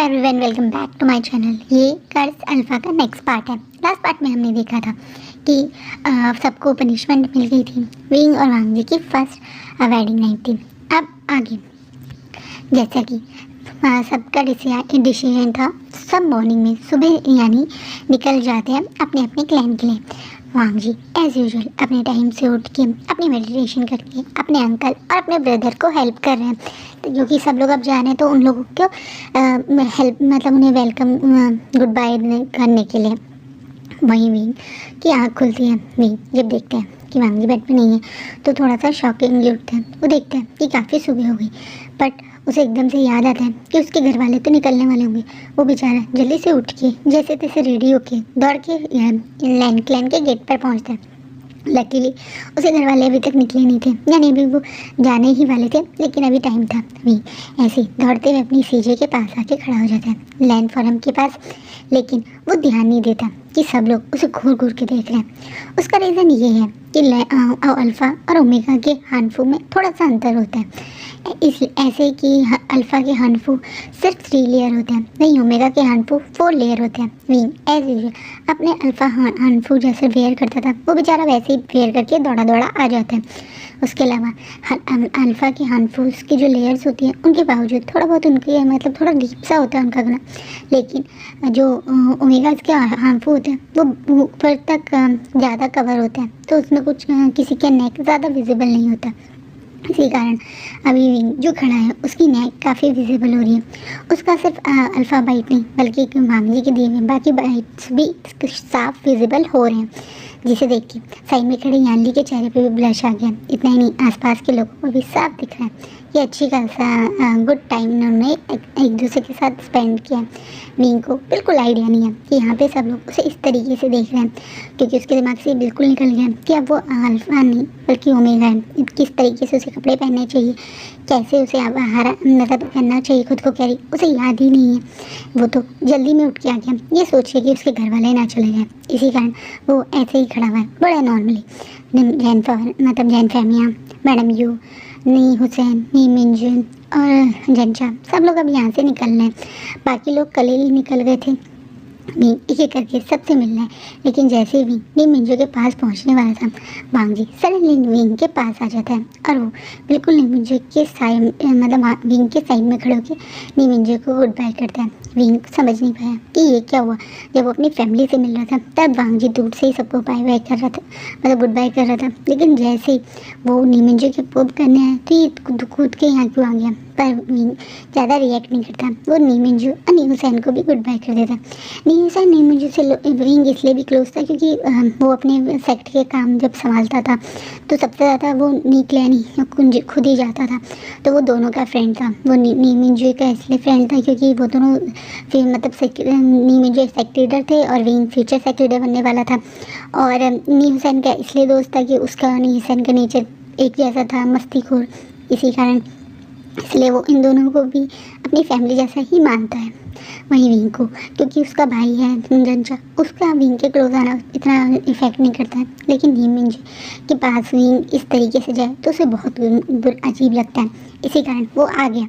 Everyone, welcome back to my channel. ये Curse Alpha का next part है। Last part में हमने देखा था कि सबको पनिशमेंट मिल गई थी। विंग और वांगजी की फर्स्ट वेडिंग नाइट थी। अब आगे जैसा कि सबका डिसीजन था, सब मॉर्निंग में सुबह यानी निकल जाते हैं अपने अपने क्लैन के लिए। वांगजी एज यूजुअल अपने टाइम से उठ के अपनी मेडिटेशन करके अपने अंकल और अपने ब्रदर को हेल्प कर रहे हैं, क्योंकि सब लोग अब जा रहे हैं तो उन लोगों को हेल्प मतलब उन्हें वेलकम गुड बाय करने के लिए। वहीं विंग की आँख खुलती है। विंग जब देखते हैं कि वांगजी बेड पे नहीं है तो थोड़ा सा शॉकिंगली उठते हैं। वो देखते हैं कि काफ़ी सुबह हो गई, बट उसे एकदम से याद आता है कि उसके घर वाले तो निकलने वाले होंगे। वो बेचारा जल्दी से उठ के जैसे तैसे रेडी होके दौड़ के लैंड क्लैन के गेट पर पहुंचता है। लकीली उसे घर वाले अभी तक निकले नहीं थे, यानी अभी वो जाने ही वाले थे, लेकिन अभी टाइम था। अभी ऐसे ही दौड़ते हुए अपनी सीजे के पास आके खड़ा हो जाता है, लैंड फॉरम के पास। लेकिन वो ध्यान नहीं देता कि सब लोग उसे घूर घूर के देख रहे हैं। उसका रीज़न ये है कि अल्फ़ा और ओमेगा के हानफू में थोड़ा सा अंतर होता है। इसलिए ऐसे कि अल्फ़ा के हानफू सिर्फ 3 लेयर होते हैं, वहीं ओमेगा के हानफू 4 लेयर होते हैं। विंग एज यूजुअल अपने अल्फ़ा हानफू जैसे वेयर करता था, वो बेचारा वैसे ही वेयर करके दौड़ा दौड़ा आ जाता है। उसके अलावा अल्फ़ा के हानफूस की जो लेयर्स होती हैं उनके बावजूद थोड़ा बहुत उनके मतलब थोड़ा डीप सा होता है उनका गला, लेकिन जो ओमेगा के हानफू होते हैं वो ऊपर तक ज़्यादा कवर होते हैं, तो उसमें कुछ किसी के नेक ज़्यादा विजिबल नहीं होता। इसी कारण अभी विंग जो खड़ा है उसकी नेक काफ़ी विजिबल हो रही है। उसका सिर्फ अल्फ़ा बाइट नहीं बल्कि वांगजी के दिए हुए बाकी बाइट्स भी साफ विजिबल हो रहे हैं, जिसे देख के साइड में खड़े यानली के चेहरे पे भी ब्लश आ गया। इतना ही नहीं, आसपास के लोगों को भी साफ दिख रहा है कि अच्छी खासा गुड टाइम उन्होंने एक दूसरे के साथ स्पेंड किया। विंग को बिल्कुल आइडिया नहीं है कि यहाँ पे सब लोग उसे इस तरीके से देख रहे हैं, क्योंकि उसके दिमाग से बिल्कुल निकल गया कि अब वो अल्फ़ा नहीं बल्कि ओमेगा है। किस तरीके से उसे कपड़े पहनने चाहिए, कैसे उसे मतलब करना चाहिए खुद को कैरी, उसे याद ही नहीं है। वो तो जल्दी में उठ के आ गया ये सोच के कि उसके घर वाले ना चले जाए। इसी कारण वो ऐसे ही खड़ा हुआ है बड़ा नॉर्मली। जैन फैमिया, मैडम यू, नी हुसैन, नी मिंजुन और जनचा सब लोग अब यहाँ से निकल रहे हैं। बाकी लोग कल ही निकल गए थे। एक एक करके सबसे मिलना है, लेकिन जैसे ही नी मिंजू के पास पहुंचने वाला था, वांगजी सडनली विंग के पास आ जाता है और वो बिल्कुल नी मिंजू के साइड मतलब विंग के साइड में खड़े होकर नी मिंजू को गुड बाय करता है। विंग समझ नहीं पाया कि ये क्या हुआ। जब वो अपनी फैमिली से मिल रहा था तब वांगजी दूर से ही सबको बाय बाय कर रहा था, मतलब गुड बाय कर रहा था, लेकिन जैसे ही वो नी मिंजू के पोप करने आया तो ये कूद के यहाँ क्यों आ गया। पर विंग ज़्यादा रिएक्ट नहीं करता, वो नी मिंजू और नी हुसैन को भी गुड बाय कर देता। नी हुसैन नी मिंजू से विंग इसलिए भी क्लोज था क्योंकि वो अपने सेक्ट के काम जब संभालता था तो सबसे ज़्यादा वो नी क्लैन खुद ही जाता था, तो वो दोनों का फ्रेंड था। वो नी मिंजू का इसलिए फ्रेंड था क्योंकि वो दोनों फिर मतलब नी मिंजू सेक्ट लीडर थे और विंग फ्यूचर सेक्ट लीडर बनने वाला था। और नी हुसैन का इसलिए दोस्त था कि उसका नी हुसैन का नेचर एक जैसा था, मस्तीखोर। इसी कारण इसलिए वो इन दोनों को भी अपनी फैमिली जैसा ही मानता है। वहीं विंग को क्योंकि उसका भाई है जनचा, उसका विंग के क्लोज आना इतना इफेक्ट नहीं करता है, लेकिन नी मिंजू के पास विंग इस तरीके से जाए तो उसे बहुत अजीब लगता है। इसी कारण वो आ गया।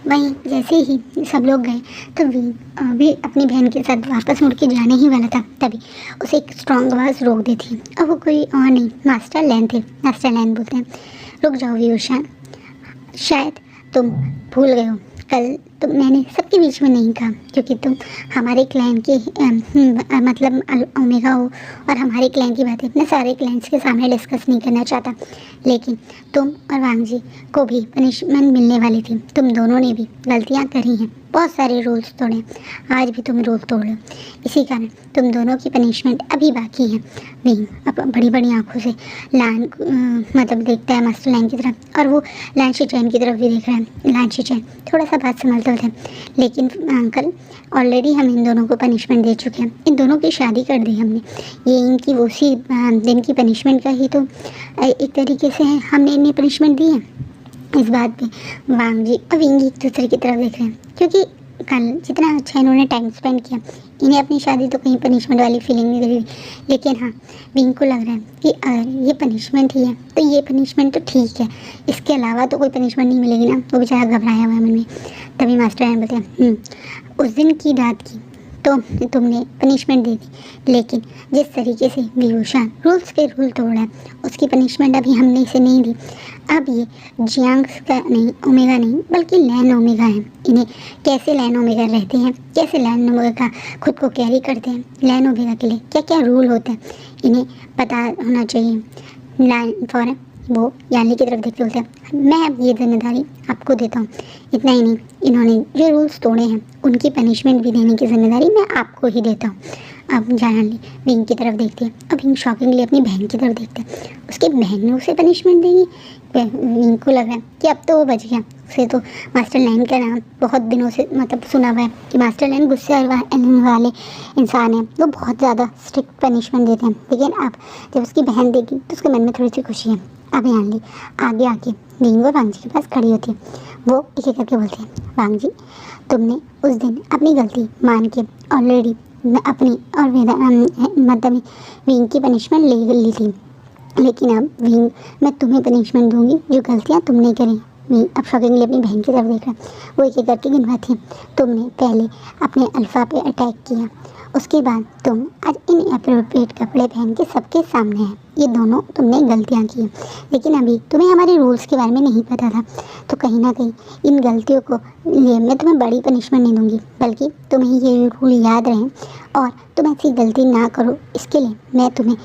वहीं जैसे ही सब लोग गए तो विंग भी अपनी बहन के साथ वापस मुड़ के जाने ही वाला था, तभी उसे एक स्ट्रॉन्ग आवाज़ रोक देती। और वो कोई और नहीं, मास्टर लैन थे। मास्टर लैन बोलते हैं, रुक जाओ व्यूशान, शायद तुम भूल गए हो, कल तो मैंने सबके बीच में नहीं कहा क्योंकि तुम हमारे क्लैन के मतलब ओमेगा हो और हमारे क्लैन की बातें अपने सारे क्लैंस के सामने डिस्कस नहीं करना चाहता, लेकिन तुम और वांगजी को भी पनिशमेंट मिलने वाली थी। तुम दोनों ने भी गलतियाँ करी हैं, बहुत सारे रूल्स तोड़े, आज भी तुम रूल तोड़ लो। इसी कारण तुम दोनों की पनिशमेंट अभी बाकी है। विंग अब बड़ी बड़ी आंखों से लान मतलब देखता है मास्टर लाइन की तरफ, और वो लान शिचैन की तरफ भी देख रहा है। लान शिचैन थोड़ा सा बात संभालते होते हैं, लेकिन अंकल ऑलरेडी हम इन दोनों को पनिशमेंट दे चुके हैं, इन दोनों की शादी कर दी हमने, ये इनकी उसी दिन की पनिशमेंट का ही तो एक तरीके से है, हमने इन्हें पनिशमेंट दी है। इस बात पे वांगजी और विंग एक दूसरे की तरफ देख रहे हैं, क्योंकि कल जितना अच्छा इन्होंने टाइम स्पेंड किया इन्हें अपनी शादी तो कहीं पनिशमेंट वाली फीलिंग नहीं लगी, लेकिन हाँ विंग को लग रहा है कि अगर ये पनिशमेंट ही है तो ये पनिशमेंट तो ठीक है, इसके अलावा तो कोई पनिशमेंट नहीं मिलेगी ना। वो बेचारा घबराया हुआ है मन में। तभी मास्टर हैंड बोलते हैं, उस दिन की रात की तो तुमने पनिशमेंट दे दी, लेकिन जिस तरीके से विभूषण रूल्स पे रूल तोड़ा है उसकी पनिशमेंट अभी हमने इसे नहीं दी। अब ये जियांग्स का नहीं, ओमेगा नहीं, बल्कि लैन ओमेगा है। इन्हें कैसे लैन ओमेगा रहते हैं, कैसे लैन ओमेगा खुद को कैरी करते हैं, लैन ओमेगा के लिए क्या क्या रूल होते हैं, इन्हें पता होना चाहिए। लैन फॉर वो यानी की तरफ देखते बोलते हैं, मैं अब ये जिम्मेदारी आपको देता हूँ। इतना ही नहीं, इन्होंने जो रूल्स तोड़े हैं उनकी पनिशमेंट भी देने की जिम्मेदारी मैं आपको ही देता हूँ। अब जानली विंग की तरफ देखते हैं। अब विंग शॉकिंगली अपनी बहन की तरफ देखते हैं। उसकी बहन ने उसे पनिशमेंट देगी। विंग को लग रहा है कि अब तो वो बच गया। उसे तो मास्टर लैन का नाम बहुत दिनों से मतलब सुना हुआ है कि मास्टर लैन गुस्से वाले इंसान है, वो बहुत ज़्यादा स्ट्रिक्ट पनिशमेंट देते हैं। लेकिन अब जब उसकी बहन देगी तो उसके मन में थोड़ी सी खुशी है। अब यानी आगे आके विंग और वांग जी के पास खड़ी होती है। वो एक एक करके बोलते हैं, वांग जी तुमने उस दिन अपनी गलती मान के ऑलरेडी अपनी और मतलब विंग की पनिशमेंट ले ली थी, लेकिन अब विंग मैं तुम्हें पनिशमेंट दूंगी जो गलतियाँ तुमने करी। विंग अब शॉकिंगली अपनी बहन की तरफ देख रहा है। वो एक एक करके गिनवाती है, तुमने पहले अपने अल्फ़ा पे अटैक किया, उसके बाद तुम आज इनएप्रोप्रिएट कपड़े पहन के सबके सामने हैं। ये दोनों तुमने गलतियाँ की, लेकिन अभी तुम्हें हमारे रूल्स के बारे में नहीं पता था, तो कहीं ना कहीं इन गलतियों को लिए मैं तुम्हें बड़ी पनिशमेंट नहीं दूंगी, बल्कि तुम्हें ये रूल याद रहें और तुम ऐसी गलती ना करो। इसके लिए मैं तुम्हें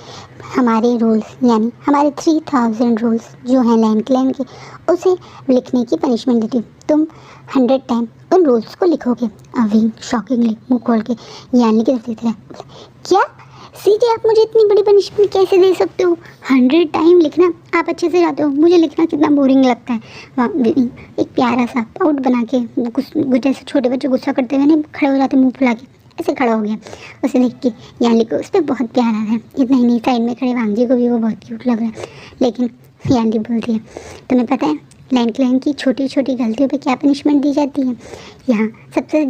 हमारे रूल्स यानी हमारे 3000 रूल्स जो हैं लैंड क्लैन के, उसे लिखने की पनिशमेंट देती हूँ। तुम 100 टाइम उन रूल्स को लिखोगे। अभी शॉकिंगली मुँह खोल के यानी कि देखते हैं, क्या सीधे आप मुझे इतनी बड़ी पनिशमेंट कैसे दे सकते हो? 100 टाइम लिखना आप अच्छे से जाते हो, मुझे लिखना कितना बोरिंग लगता है। एक प्यारा सा पाउट बना के जैसे छोटे बच्चे गुस्सा करते हुए नहीं खड़े हो जाते मुंह फुला के, ऐसे खड़ा हो गया। उसे देख के यानी को उस पर बहुत प्यार आ रहा है। इतना ही नहीं, साइड में खड़े वांग जी को भी वो बहुत क्यूट लग रहा है। लेकिन यानी बोलती है, तुम्हें पता है लैंड क्लैन की छोटी छोटी गलतियों पे क्या पनिशमेंट दी जाती है? यहाँ सबसे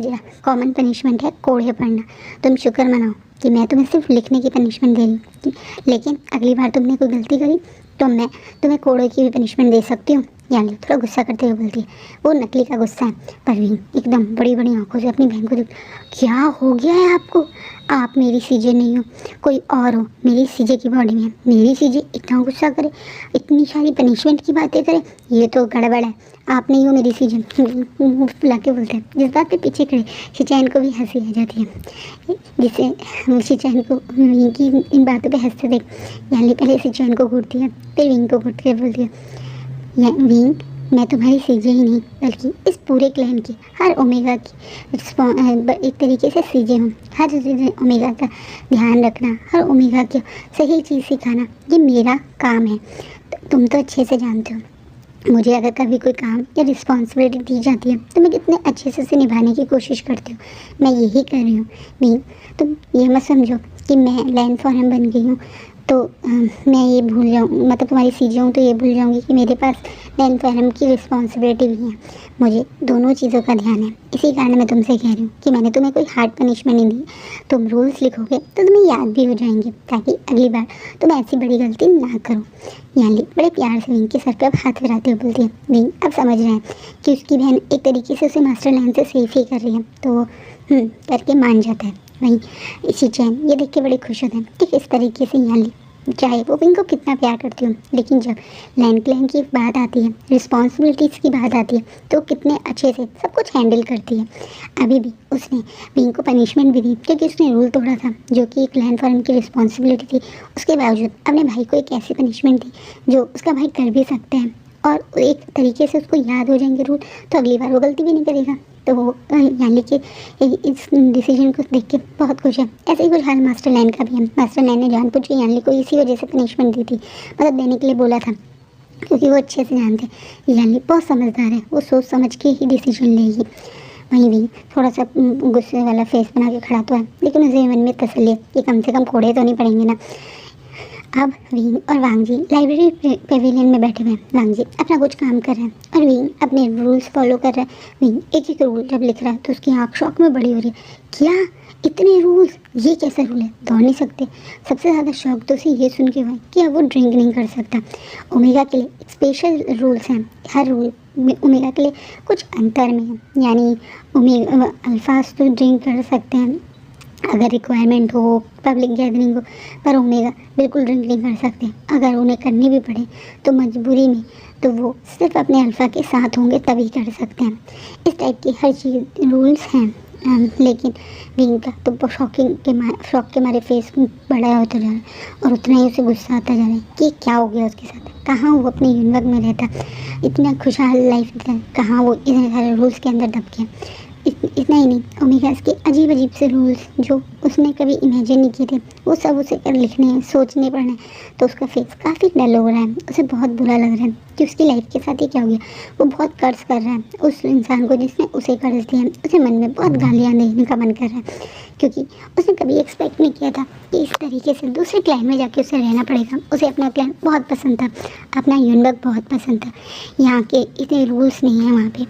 कॉमन पनिशमेंट है कोड़े पड़ना। तुम शुक्र मनाओ कि मैं तुम्हें सिर्फ लिखने की पनिशमेंट दे रही हूँ, लेकिन अगली बार तुमने कोई गलती करी तो मैं तुम्हें कोड़े की भी पनिशमेंट दे सकती हूँ। यानी थोड़ा गुस्सा करते हुए बोलती है। वो नकली का गुस्सा है। परवीन एकदम बड़ी बड़ी आंखों से अपनी बहन को देख, क्या हो गया है आपको? आप मेरी सीजे नहीं हो, कोई और हो। मेरी सीजे की बॉडी में है, मेरी सीजे इतना गुस्सा करे, इतनी सारी पनिशमेंट की बातें करे, ये तो गड़बड़ है। आप नहीं हो मेरी सीजे। बुला के बोलते हैं। जिस बात पे पीछे खड़े शिचैन को भी हंसी आ जाती है, जिसे शिचैन को की इन बातों पे हंसते देख यानी पहले शिचैन को घूरती है, फिर विंग को घूरती है, बोलती है विंग मैं तुम्हारी सीजे ही नहीं बल्कि इस पूरे क्लैन की हर ओमेगा की एक तरीके से सीजे हूँ। हर ओमेगा का ध्यान रखना, हर ओमेगा की सही चीज़ सिखाना, ये मेरा काम है। तुम तो अच्छे से जानते हो मुझे अगर कभी कोई काम या रिस्पॉन्सिबिलिटी दी जाती है तो मैं कितने अच्छे से उसे निभाने की कोशिश करती हूँ। मैं यही कर रही हूँ विंग। तुम ये मत समझो कि मैं लैंड फॉरम बन गई हूँ तो मैं ये भूल जाऊँ, मतलब तुम्हारी सीजे हूँ तो ये भूल जाऊँगी कि मेरे पास लैंड फॉरम की रिस्पॉन्सिबिलिटी भी है। मुझे दोनों चीज़ों का ध्यान है। इसी कारण मैं तुमसे कह रही हूँ कि मैंने तुम्हें कोई हार्ड पनिशमेंट नहीं दी। तुम रूल्स लिखोगे तो तुम्हें याद भी हो जाएंगे, ताकि अगली बार तुम ऐसी बड़ी गलती ना करो। यानी बड़े प्यार से विंग के सर पे अब हाथ फिराते हुए बोलती है। विंग अब समझ रहे हैं कि उसकी बहन एक तरीके से उसे मास्टर लैंड से सेफ ही कर रही है, तो वो करके मान जाता है। वहीं शिचैन ये देख के बड़े खुश होते हैं कि किस तरीके से यानी चाहे वो विंग को कितना प्यार करती हूँ, लेकिन जब लैंड क्लैन की बात आती है, रिस्पॉन्सिबिलिटीज़ की बात आती है, तो कितने अच्छे से सब कुछ हैंडल करती है। अभी भी उसने विंग को पनिशमेंट भी दी क्योंकि उसने रूल तोड़ा था जो कि एक लैंड फॉरम की रिस्पॉन्सिबिलिटी थी। उसके बावजूद अपने भाई को एक ऐसी पनिशमेंट दी जो उसका भाई कर भी सकते हैं और एक तरीके से उसको याद हो जाएंगे रूल, तो अगली बार वो गलती भी नहीं करेगा। तो वो यानी कि इस डिसीजन को देख के बहुत खुश है। ऐसे ही कुछ हाल मास्टर लैंड का भी है। मास्टर लैंड ने जानबूझ के यानी को इसी वजह से पनिशमेंट दी थी, मतलब देने के लिए बोला था, क्योंकि वो अच्छे से जानते यानी बहुत समझदार है, वो सोच समझ के ही डिसीजन लेगी। वहीं भी थोड़ा सा गुस्से वाला फेस बना के खड़ा तो है, लेकिन उसे मन में तसल्ली है कि कम से कम कोड़े तो नहीं पड़ेंगे ना। अब विंग और वांग जी लाइब्रेरी पेविलियन में बैठे हुए हैं। वांग जी अपना कुछ काम कर रहे हैं और विंग अपने रूल्स फॉलो कर रहा है। विंग एक एक रूल जब लिख रहा है तो उसकी आँख शौक में बड़ी हो रही है। क्या इतने रूल्स, ये कैसा रूल है, दौड़ नहीं सकते। सबसे ज़्यादा शौक तो उसे ये सुन के हुआ कि अब वो ड्रिंक नहीं कर सकता। ओमेगा के लिए स्पेशल रूल्स हैं, हर रूल में ओमेगा के लिए कुछ अंतर में है। यानी ओमेगा अल्फाज तो ड्रिंक कर सकते हैं अगर रिक्वायरमेंट हो, पब्लिक गैदरिंग हो, पर ओमेगा बिल्कुल ड्रिंक नहीं कर सकते। अगर उन्हें करनी भी पड़े तो मजबूरी में, तो वो सिर्फ अपने अल्फ़ा के साथ होंगे तभी कर सकते हैं। इस टाइप की हर चीज़ रूल्स हैं। लेकिन विंग का तो शौक के मारे फेस बड़ा होता जा रहा है और उतना ही उसे गुस्सा आता जा रहा है कि क्या हो गया उसके साथ, कहाँ वो अपने यूनिवर्स में रहता, इतना खुशहाल लाइफ जीता, कहाँ वो इतने सारे रूल्स के अंदर दब गया। इतना ही नहीं, ओमेगास के अजीब अजीब से रूल्स जो उसने कभी इमेजिन नहीं किए थे, वो सब उसे लिखने हैं, सोचने पड़ने हैं। तो उसका फेस काफ़ी डल हो रहा है, उसे बहुत बुरा लग रहा है कि उसकी लाइफ के साथ ही क्या हो गया। वो बहुत कर्ज कर रहा है उस इंसान को जिसने उसे कर्ज दिया। उसे मन में बहुत गालियाँ देने का मन कर रहा है, क्योंकि उसने कभी एक्सपेक्ट नहीं किया था कि इस तरीके से दूसरे क्लैन में जाके उसे रहना पड़ेगा। उसे अपना क्लैन बहुत पसंद था, अपना यूनिवर्स बहुत पसंद था। यहाँ के इतने रूल्स नहीं हैं वहाँ पे,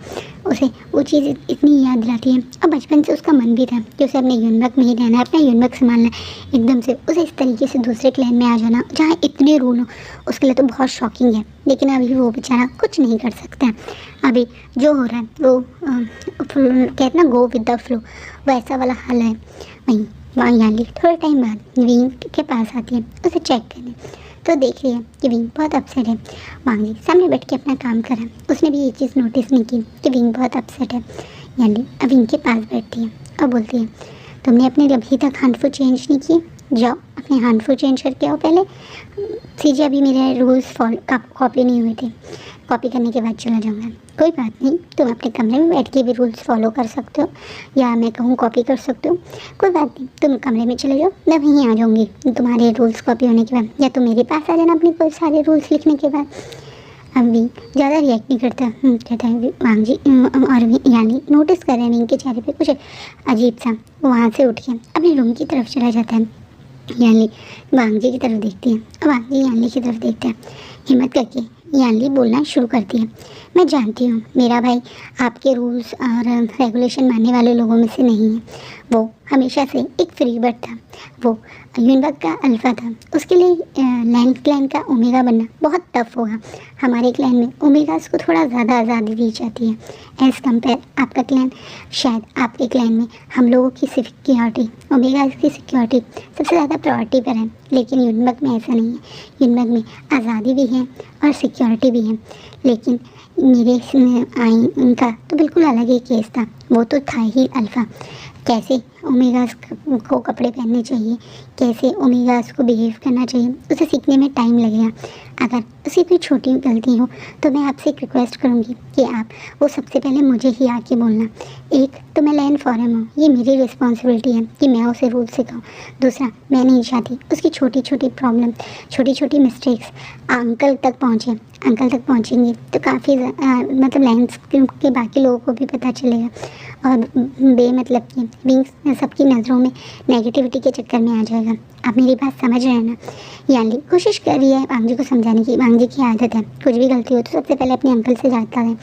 उसे वो चीज़ इतनी याद दिलाती है। और बचपन से उसका मन भी था कि उसे अपने यूनिवर्स में ही रहना है, अपना यूनिवर्स संभालना है। एकदम से उसे इस तरीके से दूसरे क्लैन में आ जाना जहाँ इतने रूल हो, उसके लिए तो बहुत शॉकिंग है। लेकिन अभी वो बेचारा कुछ नहीं कर सकता है। अभी जो हो रहा है वो कहते ना, गो विद द फ्लो, वैसा वाला हाल है। वहीं याली थोड़े टाइम बाद विंग के पास आती है उसे चेक करने। तो देख रही है कि विंग बहुत अपसेट है। वांगी सामने बैठ के अपना काम कर रहा है, उसने भी ये चीज़ नोटिस नहीं की कि विंग बहुत अपसेट है। याली अब विंग के पास बैठती है और बोलती है, तुमने अपने अभी तक हैंडफुल चेंज नहीं किए, जाओ अपने हैंडफुल चेंज करके आओ पहले। सीजे अभी मेरे रूल्स कॉपी नहीं हुए थे, कॉपी करने के बाद चला जाऊँगा। कोई बात नहीं, तुम अपने कमरे में बैठ के भी रूल्स फॉलो कर सकते हो, या मैं कहूँ कॉपी कर सकते हो। कोई बात नहीं, तुम कमरे में चले जाओ, मैं वहीं आ जाऊँगी तुम्हारे रूल्स कॉपी होने के बाद, या तुम मेरे पास आ जाना अपने कोई सारे रूल्स लिखने के बाद। अभी ज़्यादा रिएक्ट नहीं करता। कहता है वांग और यानी नोटिस कर रहे हैं इनके चेहरे पे कुछ अजीब सा। वो वहाँ से उठ के अपने रूम की तरफ चला जाता है। यानी वांगजी की तरफ देखती है और वांगजी यानी की तरफ देखता है। हिम्मत करके यानी बोलना शुरू करती है, मैं जानती हूँ मेरा भाई आपके रूल्स और रेगुलेशन मानने वाले लोगों में से नहीं है। वो हमेशा से एक फ्री बर्ड था, वो यूनिवर्स का अल्फा था। उसके लिए लैंड क्लैन का ओमेगा बनना बहुत टफ होगा। हमारे क्लैन में ओमेगास को थोड़ा ज़्यादा आज़ादी दी जाती है एज़ कम्पेयर आपका क्लैन। शायद आपके क्लैन में हम लोगों की सिक्योरिटी, ओमेगास की सिक्योरिटी सबसे ज़्यादा प्रायोरिटी पर है, लेकिन यूनिवर्स में ऐसा नहीं है। यूनिवर्स में आज़ादी भी है और सिक्योरिटी भी है। लेकिन मेरे आई उनका तो बिल्कुल अलग ही केस था। वो तो था ही अल्फ़ा। कैसे ओमेगास को कपड़े पहनने चाहिए, कैसे ओमेगास को बिहेव करना चाहिए, उसे सीखने में टाइम लगेगा। अगर उसकी कोई छोटी गलती हो तो मैं आपसे एक रिक्वेस्ट करूँगी कि आप वो सबसे पहले मुझे ही आके बोलना। एक तो मैं लैंड फॉरम हूँ, ये मेरी रिस्पॉन्सिबिलिटी है कि मैं उसे रूल सिखाऊँ। दूसरा, मैं नहीं चाहती उसकी छोटी छोटी प्रॉब्लम, छोटी छोटी मिस्टेक्स अंकल तक पहुँचे। अंकल तक पहुँचेंगे तो काफ़ी मतलब लैंड्स के बाकी लोगों को भी पता चलेगा और बेमतलब की विंग्स सबकी नज़रों में नेगेटिविटी के चक्कर में आ जाएगा। आप मेरी बात समझ रहे हैं ना? यानी कोशिश कर रही है वांग जी को समझाने की। वांग जी की आदत है कुछ भी गलती हो तो सबसे पहले अपने अंकल से जाता है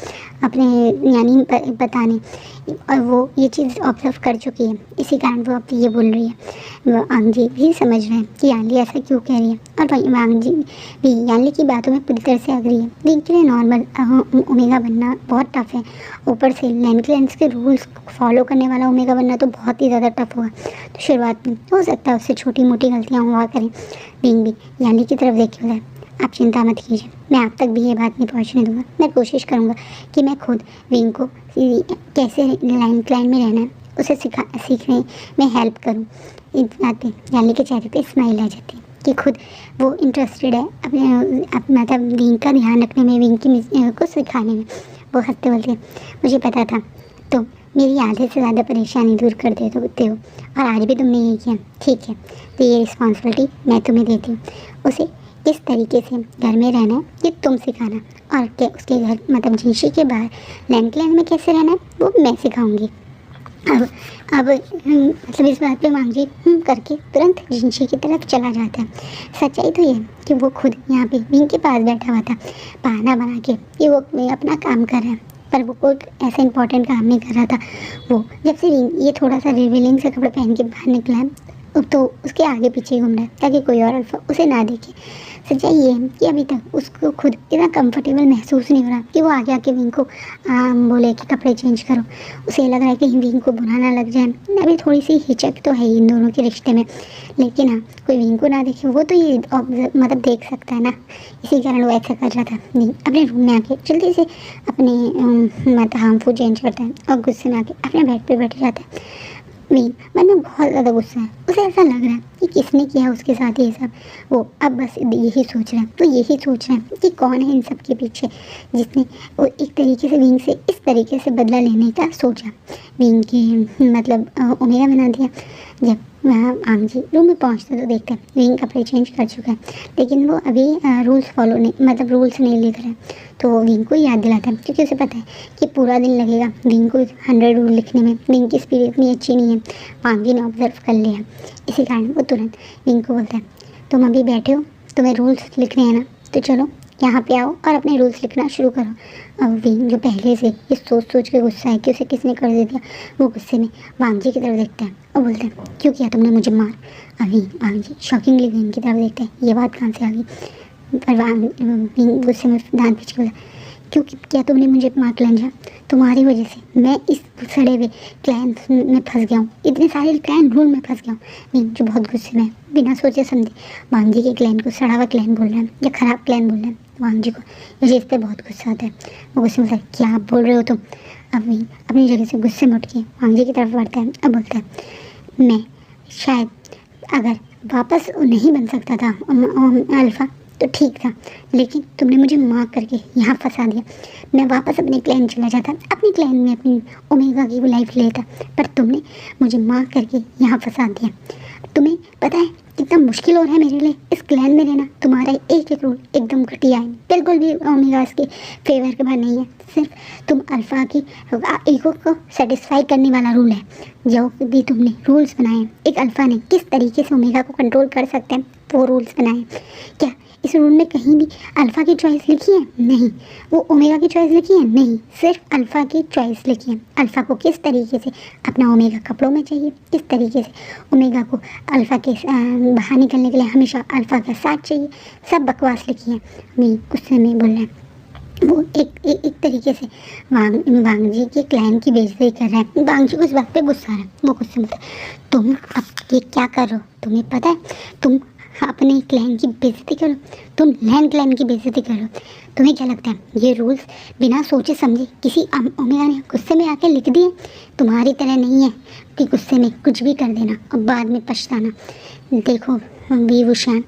अपने यानी बताने, और वो ये चीज़ ऑब्जर्व कर चुकी है, इसी कारण वो अब ये बोल रही है। वांग जी भी समझ रहे हैं कि यानी ऐसा क्यों कह रही है, और वांग जी भी यानी की बातों में पूरी तरह से अग्री है। विंग के लिए नॉर्मल ओमेगा बनना बहुत टफ है, ऊपर से लैंड क्लैंस के रूल्स फॉलो करने वाला ओमेगा बनना तो बहुत ही ज़्यादा टफ होगा। तो शुरुआत में हो सकता है उससे छोटी मोटी गलतियाँ हुआ करें। विंग भी यानी की तरफ देखे हुए, आप चिंता मत कीजिए, मैं आप तक भी ये बात नहीं पहुंचने दूंगा। मैं कोशिश करूंगा कि मैं खुद विंग को कैसे लैंड क्लैन में रहना है उसे सीखने में हेल्प करूं। इस बात पे यानी के चेहरे पे स्माइल आ जाती है कि खुद वो इंटरेस्टेड है अपने मतलब विंग का ध्यान रखने में, विंग की को सिखाने में। वो हंसते बोलते हैं, मुझे पता था तो मेरी आधे से ज़्यादा परेशानी दूर कर देते हो और आज भी तुमने यही किया। ठीक है, तो ये रिस्पॉन्सिबिलिटी मैं तुम्हें देती हूँ। उसे किस तरीके से घर में रहना है ये तुम सिखाना, और क्या उसके घर मतलब जिंशी के बाहर लैंड क्लैन में कैसे रहना है वो मैं सिखाऊंगी। अब मतलब इस बात पे वांग जी करके तुरंत जिंशी की तरफ चला जाता है। सच्चाई तो ये कि वो खुद यहाँ पे विंग के पास बैठा हुआ था बहाना बना के कि वो अपना काम कर रहा है। पर वो कोई ऐसा इंपॉर्टेंट काम नहीं कर रहा था। वो जब से ये थोड़ा सा रिवीलिंग से कपड़े पहन के बाहर निकला है, तो उसके आगे पीछे घूम रहा है ताकि कोई और अल्फा उसे ना देखे। सच्चाई ये है कि अभी तक उसको खुद इतना कंफर्टेबल महसूस नहीं हो रहा कि वो आगे आके विंग को बोले कि कपड़े चेंज करो। उसे लग रहा है कि विंग को बुरा ना लग जाए। अभी थोड़ी सी हिचक तो है इन दोनों के रिश्ते में, लेकिन हाँ, कोई विंग को ना देखे वो तो ये मतलब देख सकता है ना, इसी कारण वो ऐसा कर रहा था। नहीं, अपने रूम में आके जल्दी से अपने मतलब हार्मफुल चेंज करता है और गुस्से में आके अपने बेड पे बैठ जाता है। मीन मन में बहुत ज़्यादा गुस्सा है। उसे ऐसा लग रहा है कि किसने किया उसके साथ ये सब। वो अब बस यही सोच रहा है, तो यही सोच रहा है कि कौन है इन सब के पीछे, जिसने वो एक तरीके से विंग से इस तरीके से बदला लेने का सोचा। विंग की मतलब ओमेगा बना दिया। जब आंग जी रूम में पहुंचते तो देखते हैं विंग कपड़े चेंज कर चुका है, लेकिन वो अभी रूल्स फॉलो नहीं, मतलब रूल्स नहीं लिख रहा है। तो वो विंग को याद दिलाता है, क्योंकि उसे पता है कि पूरा दिन लगेगा विंग को 100 रूल लिखने में। विंग की स्पीड इतनी अच्छी नहीं है, आंग जी ने ऑब्जर्व कर लिया। इसी कारण वो तुरंत विंग को बोलता है, तुम अभी बैठे हो, तुम्हें रूल्स लिखने हैं ना, तो चलो यहाँ पे आओ और अपने रूल्स लिखना शुरू करो। अब विंग जो पहले से ये सोच सोच के गुस्सा है कि उसे किसने कर दे दिया, वो गुस्से में वांग जी की तरफ देखता है और बोलते हैं, क्यों किया तुमने मुझे मार। अभी वांग जी शॉकिंगली विंग की तरफ देखते हैं, ये बात कहाँ से आ गई। पर विंग गुस्से में दांत पीछे बोला, क्यों किया तुमने मुझे मार क्लंजा, तुम्हारी वजह से मैं इस सड़े हुए क्लैन में फंस गया हूँ, इतने सारे क्लैन रूल में फंस गया हूँ। विंग जो बहुत गुस्से में बिना सोचे समझे वांग जी के क्लैन को सड़ा हुआ क्लैन बोल रहा है या ख़राब क्लैन बोल रहा है। वांग जी को मुझे इस पर बहुत गुस्सा आता है। वो गुस्से में क्या आप बोल रहे हो तुम। अब विंग अपनी जगह से गुस्से में उठ के वांग जी की तरफ बढ़ता है। अब बोलता है, मैं शायद अगर वापस नहीं बन सकता था अल्फ़ा तो ठीक था, लेकिन तुमने मुझे मार करके यहाँ फंसा दिया। मैं वापस अपने क्लैन चला जाता, अपने क्लैन में अपनी ओमेगा की लाइफ लेता, पर तुमने मुझे मार करके यहाँ फंसा दिया। तुम्हें पता है कितना मुश्किल हो रहा है मेरे लिए इस क्लैन में रहना। तुम्हारा एक एक रूल एकदम घटिया है, बिल्कुल भी ओमेगा के फेवर के बाद नहीं है। सिर्फ तुम अल्फ़ा की ईगो को सेटिस्फाई करने वाला रूल है। जो भी तुमने रूल्स बनाए, एक अल्फ़ा ने किस तरीके से ओमेगा को कंट्रोल कर सकते हैं वो रूल्स बनाए। क्या इस रूल में कहीं भी अल्फ़ा की चॉइस लिखी है? नहीं। वो ओमेगा की चॉइस लिखी है? नहीं। सिर्फ अल्फ़ा की चॉइस लिखी है। अल्फ़ा को किस तरीके से अपना ओमेगा कपड़ों में चाहिए, किस तरीके से ओमेगा को अल्फ़ा के बाहर निकलने के लिए हमेशा अल्फ़ा का साथ चाहिए, सब बकवास लिखी है। मैं गुस्से में बोल रहा है। वो एक तरीके से वांग जी के क्लैन की बेइज्जती कर रहा है। वांग जी को इस बात पे गुस्सा आ रहा है। वो गुस्से में तुम अब ये क्या कर रहे हो? तुम्हें पता है तुम अपने क्लैन की बेइज्जती करो, तुम लैन क्लैन की बेइज्जती करो। तुम्हें क्या लगता है ये रूल्स बिना सोचे समझे किसी ओमेगा ने गुस्से में आके लिख दिए? तुम्हारी तरह नहीं है कि गुस्से में कुछ भी कर देना और बाद में पछताना। देखो विभूषण,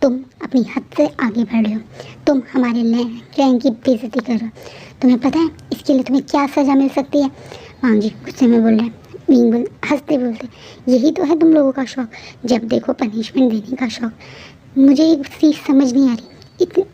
तुम अपनी हद से आगे बढ़ रहे हो, तुम हमारे क्लैन की बेइज्जती कर रहे हो। तुम्हें पता है इसके लिए तुम्हें क्या सज़ा मिल सकती है? हाँ जी, गुस्से में बोल रहे हैं। विंग हंसते बोलते, यही तो है तुम लोगों का शौक, जब देखो पनिशमेंट देने का शौक। मुझे एक चीज़ समझ नहीं आ रही,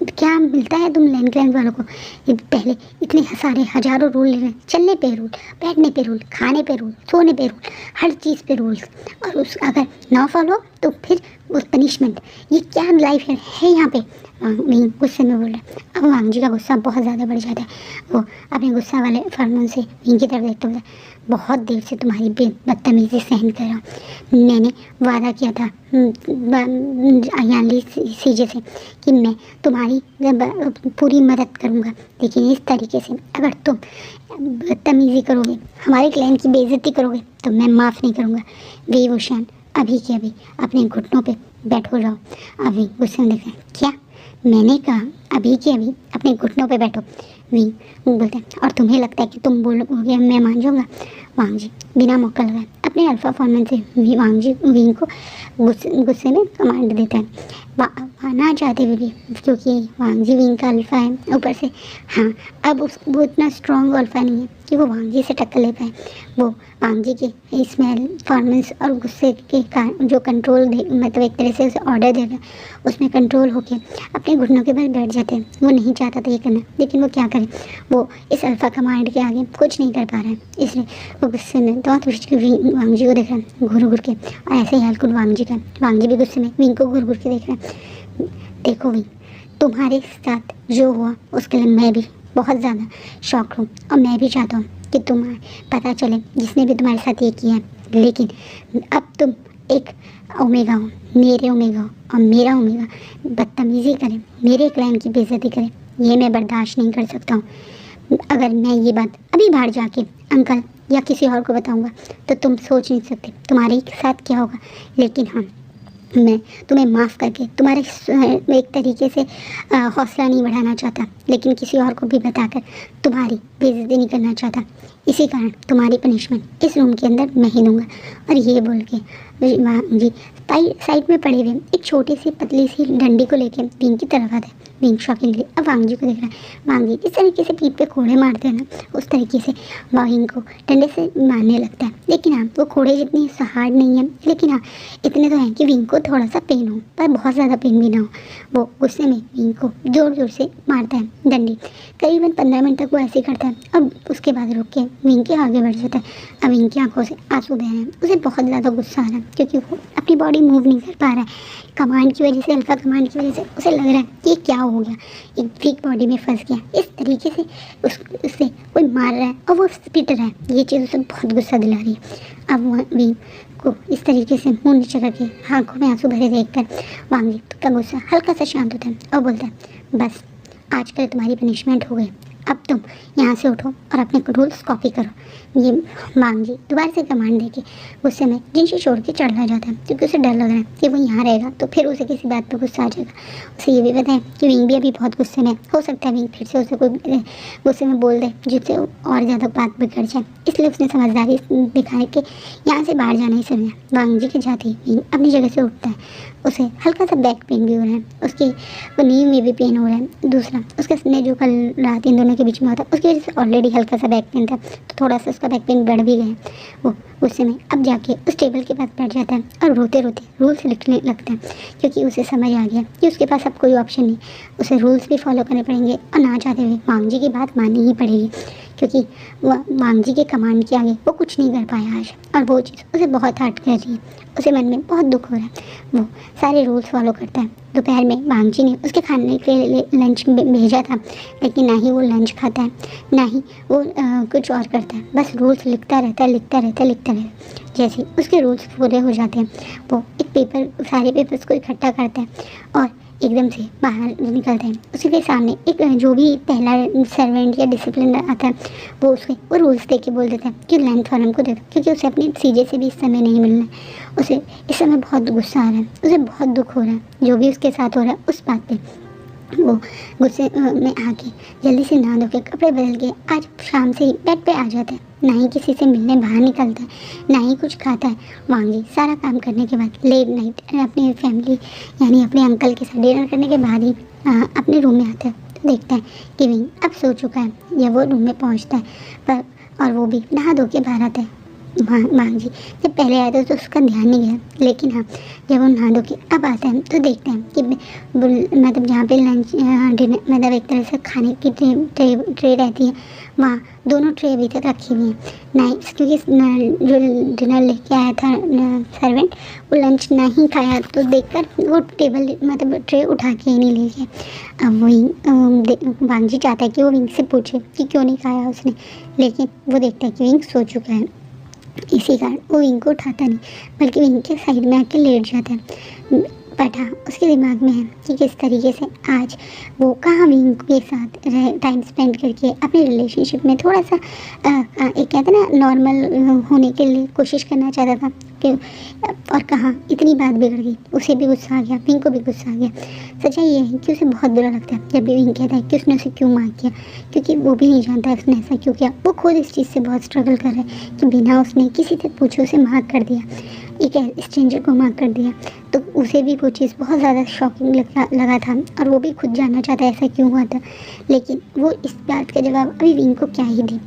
क्या मिलता है तुम लैंड क्लैन वालों को? पहले इतने सारे हजारों रूल ले रहे हैं, चलने पे रूल, बैठने पे रूल, खाने पे रूल, सोने पे रूल, हर चीज़ पे रूल्स, और उस अगर ना फॉलो तो फिर उस पनिशमेंट। ये क्या लाइफ है यहाँ पे? विंग गुस्से में बोल रहा है। अब वांग जी का गुस्सा बहुत ज़्यादा बढ़ जाता है। वो अपने गुस्सा वाले फॉर्मून से विंग की तरफ देखते हुए, बहुत देर से तुम्हारी बदतमीजी सहन कर रहा हूँ। मैंने वादा किया था यानली सीजे से कि मैं तुम्हारी पूरी मदद करूँगा, लेकिन इस तरीके से अगर तुम बदतमीजी करोगे, हमारे क्लैन की बेइज्जती करोगे, तो मैं माफ़ नहीं करूँगा। विभूषण, अभी के अभी अपने घुटनों पे बैठो जाओ। अभी गुस्से में देखा, क्या मैंने कहा अभी के अभी अपने घुटनों पे बैठो। विंग बोलते हैं, और तुम्हें लगता है कि तुम बोलोगे मैं मान जाऊँगा? वांग जी बिना मौका लगाए अपने अल्फ़ा फॉर्मन से वांग जी विंग को गुस्से में कमांड देता है, ना चाहते हुए भी, क्योंकि वांग जी विंग का अल्फ़ा है ऊपर से। हाँ, अब वो इतना स्ट्रॉन्ग अल्फ़ा नहीं है कि वो वांग जी से टक्कर ले पाए। वो वांग जी के इसमें फॉर्मेंस और गुस्से के कारण जो कंट्रोल मतलब एक तरह से उसे ऑर्डर दे रहा है, उसमें कंट्रोल होके अपने घुटनों के बल बैठ जाते हैं। वो नहीं चाहता था ये करना, लेकिन वो क्या करे, वो इस अल्फ़ा कमांड के आगे कुछ नहीं कर पा रहा है। इसलिए वो गुस्से में दांत उठ के वांग जी को देख रहा है घूर घूर के, और ऐसे ही हालकुल वांग जी का। वांग जी भी गुस्से में विंग को घूर के देख रहा है। देखो विंग, तुम्हारे साथ जो हुआ उसके लिए मैं भी बहुत ज़्यादा शॉक हूँ और मैं भी चाहता हूँ कि तुम्हें पता चले जिसने भी तुम्हारे साथ ये किया है, लेकिन अब तुम एक ओमेगा हो, मेरे ओमेगा हो और मेरा ओमेगा बदतमीज़ी करे, मेरे क्लाइंट की बेइज्जती करे, ये मैं बर्दाश्त नहीं कर सकता हूँ। अगर मैं ये बात अभी बाहर जाके अंकल या किसी और को बताऊँगा तो तुम सोच नहीं सकते तुम्हारे साथ क्या होगा। लेकिन हाँ, मैं तुम्हें माफ़ करके तुम्हारे एक तरीके से हौसला नहीं बढ़ाना चाहता, लेकिन किसी और को भी बताकर तुम्हारी बेइज्जती नहीं करना चाहता। इसी कारण तुम्हारी पनिशमेंट इस रूम के अंदर मैं ही दूँगा। और ये बोल के वहाँ जी साइड में पड़े हुए एक छोटी सी पतली सी डंडी को लेके विंग की तरफ आता है। विंग शॉकिंगली अब वांग जी को देख रहा है। वांग जी इस तरीके से पीठ पे कोड़े मारते हैं ना, उस तरीके से विंग को डंडे से मारने लगता है। लेकिन हाँ, वो कोड़े जितनी हार्ड नहीं है, लेकिन हाँ इतने तो हैं कि विंग को थोड़ा सा पेन हो, पर बहुत ज़्यादा पेन भी ना हो। वो गुस्से में विंग को ज़ोर ज़ोर से मारता है डंडी। करीबन 15 मिनट तक वो ऐसे ही करता है। अब उसके बाद रुक के विंग के आगे बढ़ जाता है। अब विंग की आंखों से आंसू बह रहे हैं। उसे बहुत ज़्यादा गुस्सा आ रहा है क्योंकि वो अपनी बॉडी मूव नहीं कर पा रहा है। कमांड की वजह से, अल्फा कमांड की वजह से उसे लग रहा है कि ये क्या हो गया, एक वीक बॉडी में फंस गया। इस तरीके से उससे कोई मार रहा है और वो पिट रहा है। ये चीज़ उसे बहुत गुस्सा दिला रही है। अब वो विंग को इस तरीके से मुंह नीचे करके आंखों में आंसू भरे देखकर वांग जी का गुस्सा हल्का सा शांत होता है और बोलता है, बस आज कल तुम्हारी पनिशमेंट हो गई, अब तुम यहाँ से उठो और अपने रूल्स कॉपी करो। ये वांग जी दोबारा से कमांड देके गुस्से में जिनसे छोड़ के चढ़ना जाता है क्योंकि उसे डर लग रहा है कि वो यहाँ रहेगा तो फिर उसे किसी बात पर गुस्सा आ जाएगा। उसे ये भी पता है कि विंग भी अभी बहुत गुस्से में हो सकता है विंग फिर से उसे कोई गुस्से में बोल दे जिससे और ज़्यादा बात बिगड़ जाए, इसलिए उसने समझदारी दिखाने के यहाँ से बाहर जाना ही समझा। वांग जी के जाते ही विंग अपनी जगह से उठता है। उसे हल्का सा बैक पेन भी हो रहा है, उसकी नी में भी पेन हो रहा है। दूसरा उसका ने जो कल रात इन दोनों के बीच में होता उसकी वजह से ऑलरेडी हल्का सा बैक पेन था, तो थोड़ा सा उसका बैक पेन बढ़ भी गया। वो गुस्से में अब जाके उस टेबल के पास बैठ जाता है और रोते रोते रूल्स लिखने लगता है क्योंकि उसे समझ आ गया कि उसके पास अब कोई ऑप्शन नहीं, उसे रूल्स भी फॉलो करने पड़ेंगे और ना चाहते हुए वांग जी की बात माननी ही पड़ेगी क्योंकि वांग जी के कमांड के आगे वो कुछ नहीं कर पाया आज, और वो चीज़ उसे बहुत हर्ट कर रही है। उसे मन में बहुत दुख हो रहा है। वो सारे रूल्स फॉलो करता है। दोपहर में वांग जी ने उसके खाने के लिए लंच भेजा था, लेकिन ना ही वो लंच खाता है ना ही वो कुछ और करता है, बस रूल्स लिखता रहता है। जैसे उसके रूल्स पूरे हो जाते हैं वो एक पेपर सारे पेपर्स को इकट्ठा करता है और एकदम से बाहर निकलते हैं। उसी के सामने एक जो भी पहला सर्वेंट या डिसिप्लिन आता है वो रूल्स दे के बोल देता है कि लेंथ फॉर्म को दे दो क्योंकि उसे अपनी सीजे से भी इस समय नहीं मिलना है। उसे इस समय बहुत गुस्सा आ रहा है, उसे बहुत दुख हो रहा है जो भी उसके साथ हो रहा है उस बात पे। वो गुस्से में आके जल्दी से नहा धो के कपड़े बदल के आज शाम से ही बेड पे आ जाता है, ना ही किसी से मिलने बाहर निकलता है, ना ही कुछ खाता है। वांग जी सारा काम करने के बाद लेट नाइट अपनी फैमिली यानी अपने अंकल के साथ डिनर करने के बाद ही अपने रूम में आता है तो देखता है कि विंग अब सो चुका है। या वो रूम में पहुंचता है पर और वो भी नहा धो के बाहर आता है। वांग जी जब पहले आया था तो उसका ध्यान नहीं गया, लेकिन हाँ जब वो नहा धो के अब आता है तो देखते हैं कि मतलब जहाँ पे लंच डिनर मतलब एक तरह से खाने की ट्रे रहती है वहाँ दोनों ट्रे अभी तक रखी हुई हैं। नहीं क्योंकि जो डिनर लेके आया था सर्वेंट वो लंच नहीं खाया तो देखकर वो टेबल मतलब ट्रे उठा के ही नहीं ले गया। अब वही वांग जी चाहता है कि वो विंग से पूछे कि क्यों नहीं खाया उसने, लेकिन वो देखता है कि विंग सो चुका है। इसी कारण वो विंग को उठाता नहीं बल्कि विंग के साइड में आके लेट जाता है। पटा उसके दिमाग में है कि किस तरीके से आज वो कहाँ विंग के साथ टाइम स्पेंड करके अपने रिलेशनशिप में थोड़ा सा एक कहते हैं ना नॉर्मल होने के लिए कोशिश करना चाहता था कि और कहाँ इतनी बात बिगड़ गई। उसे भी गुस्सा आ गया, विंग को भी गुस्सा आ गया। सच्चाई ये है कि उसे बहुत बुरा लगता है जब भी विंग कहता है कि उसने उसे क्यों मार किया, क्योंकि वो भी नहीं जानता है उसने ऐसा क्यों किया। वो खुद इस चीज़ से बहुत स्ट्रगल कर रहा है कि बिना उसने किसी से पूछे उसे मार कर दिया, एक स्ट्रेंजर को मार कर दिया। तो उसे भी वो चीज़ बहुत ज़्यादा शॉकिंग लगा था और वो भी खुद जानना चाहता है ऐसा क्यों हुआ था, लेकिन वो इस बात का जवाब अभी विंग को क्या ही दी।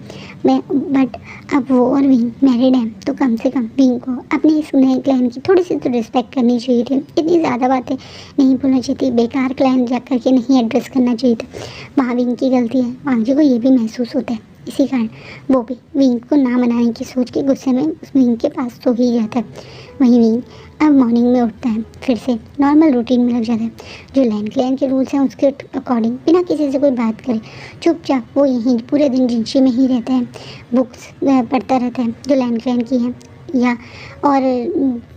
बट अब वो और विंग मैरिड हैं तो कम से कम विंग को अपने इस नए क्लाइंट की थोड़ी सी तो रिस्पेक्ट करनी चाहिए थी। इतनी ज़्यादा बातें नहीं बोलना चाहिए थी, बेकार क्लाइंट जा करके नहीं एड्रेस करना चाहिए था। वहाँ विंग की गलती है, वांग जी को ये भी महसूस होता है। इसी कारण वो भी विंग को ना मनाने की सोच के गुस्से में उस विंग के पास सो ही जाता है। वहीं विंग अब मॉर्निंग में उठता है, फिर से नॉर्मल रूटीन में लग जाता है। जो लैंड क्लैन के रूल्स हैं उसके अकॉर्डिंग बिना किसी से कोई बात करे चुपचाप वो यहीं पूरे दिन जिंशी में ही रहता है, बुक्स पढ़ता रहता है जो लैंड क्लैन की है, या और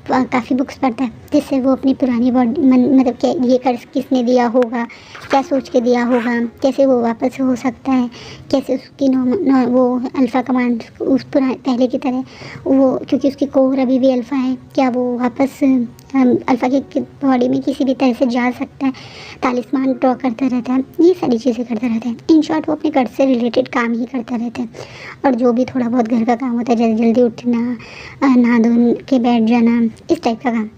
काफ़ी बुक्स पढ़ता है जिससे वो अपनी पुरानी बॉडी मतलब क्या ये कर्ज किसने दिया होगा, क्या सोच के दिया होगा, कैसे वो वापस हो सकता है, कैसे उसकी वो अल्फ़ा कमांड उस पहले की तरह वो, क्योंकि उसकी कोर अभी भी अल्फ़ा है, क्या वो वापस अल्फ़ा की बॉडी में किसी भी तरह से जा सकता है। तालिस्मान ड्रॉ करता रहता है, ये सारी चीज़ें करता रहता है। इन शॉर्ट वो अपने कर्ज से रिलेटेड काम ही करता रहता है। और जो भी थोड़ा बहुत घर का काम होता है, जल्दी जल्दी उठना, नहा धो के बैठ जाना, इस टाइप का काम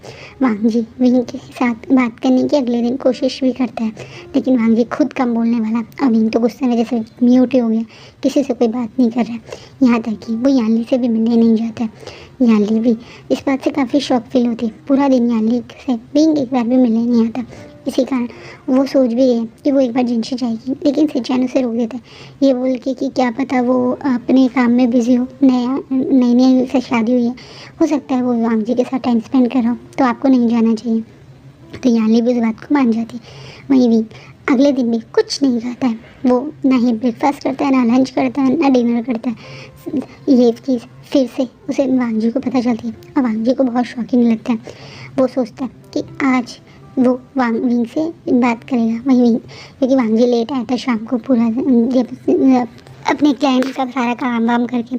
वांग जी विंग के साथ बात करने की अगले दिन कोशिश भी करता है, लेकिन वांग जी खुद कम बोलने वाला और विंग तो गुस्से में जैसे म्यूट ही हो गया, किसी से कोई बात नहीं कर रहा है। यहाँ तक कि वो यानली से भी मिलने नहीं जाता है। यानली भी इस बात से काफ़ी शॉक फील होती है, पूरा दिन यानली से विंग एक बार भी मिलने नहीं आता। इसी कारण वो सोच भी रही है कि वो एक बार जिनसे जाएगी, लेकिन सिंचान उसे रोक देता है ये बोल के कि क्या पता वो अपने काम में बिजी हो, नई नई से शादी हुई है, हो सकता है वो वांग जी के साथ टाइम स्पेंड कर रहा हो, तो आपको नहीं जाना चाहिए। तो यानली भी उस बात को मान जाती है। वहीं भी अगले दिन भी कुछ नहीं खाता है, वो ना ही ब्रेकफास्ट करता है, ना लंच करता है, ना डिनर करता है। ये चीज़ फिर से उसे वांग जी को पता चलती है और वांग जी को बहुत शॉकिंग लगता है। वो सोचता है कि आज वो वांग विंग से बात करेगा। वहीं विंग, क्योंकि वांग जी लेट आया था शाम को पूरा अपने क्लाइंट का सारा काम वाम करके,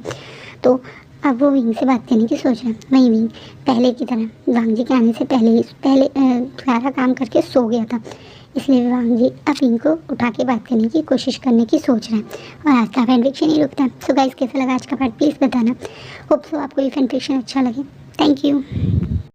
तो अब वो विंग से बात करने की सोच रहा है। वहीं विंग पहले की तरह वांग जी के आने से पहले सारा काम करके सो गया था, इसलिए वांग जी अब विंग को उठा के बात करने की कोशिश करने की सोच रहे हैं। और आज का फैन फिक्शन नहीं रुकता। सो गाइस कैसा लगा आज का पार्ट प्लीज़ बताना। होप सो आपको ये फैन फिक्शन अच्छा लगे। Thank you.